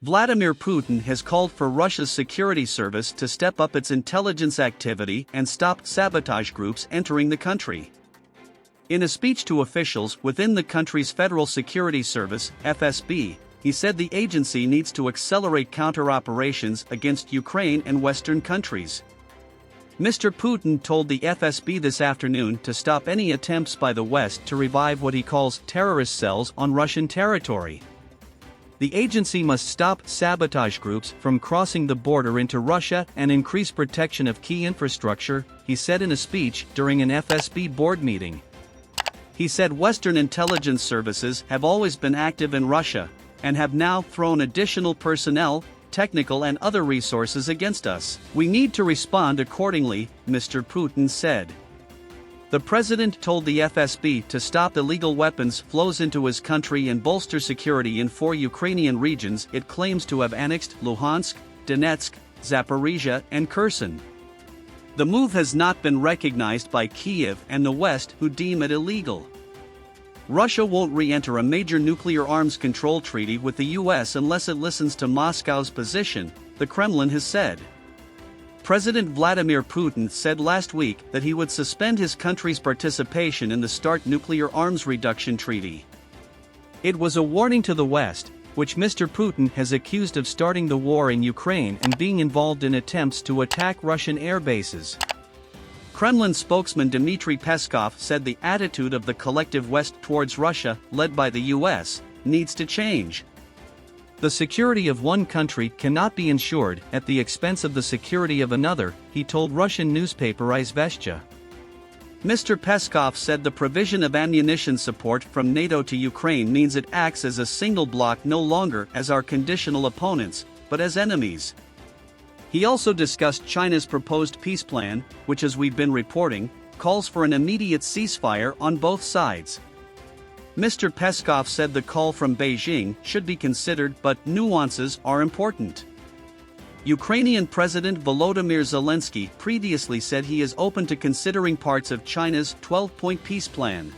Vladimir Putin has called for Russia's security service to step up its intelligence activity and stop sabotage groups entering the country. In a speech to officials within the country's Federal Security Service, FSB, he said the agency needs to accelerate counter-operations against Ukraine and Western countries. Mr. Putin told the FSB this afternoon to stop any attempts by the West to revive what he calls terrorist cells on Russian territory. The agency must stop sabotage groups from crossing the border into Russia and increase protection of key infrastructure, he said in a speech during an FSB board meeting. He said Western intelligence services have always been active in Russia, and have now thrown additional personnel, technical and other resources against us. We need to respond accordingly, Mr. Putin said. The president told the FSB to stop illegal weapons flows into his country and bolster security in 4 Ukrainian regions it claims to have annexed: Luhansk, Donetsk, Zaporizhia and Kherson. The move has not been recognized by Kyiv and the West, who deem it illegal. Russia won't re-enter a major nuclear arms control treaty with the US unless it listens to Moscow's position, the Kremlin has said. President Vladimir Putin said last week that he would suspend his country's participation in the START nuclear arms reduction treaty. It was a warning to the West, which Mr. Putin has accused of starting the war in Ukraine and being involved in attempts to attack Russian air bases. Kremlin spokesman Dmitry Peskov said the attitude of the collective West towards Russia, led by the US, needs to change. The security of one country cannot be ensured at the expense of the security of another, he told Russian newspaper Izvestia. Mr. Peskov said the provision of ammunition support from NATO to Ukraine means it acts as a single bloc, no longer as our conditional opponents, but as enemies. He also discussed China's proposed peace plan, which, as we've been reporting, calls for an immediate ceasefire on both sides. Mr. Peskov said the call from Beijing should be considered, but nuances are important. Ukrainian President Volodymyr Zelensky previously said he is open to considering parts of China's 12-point peace plan.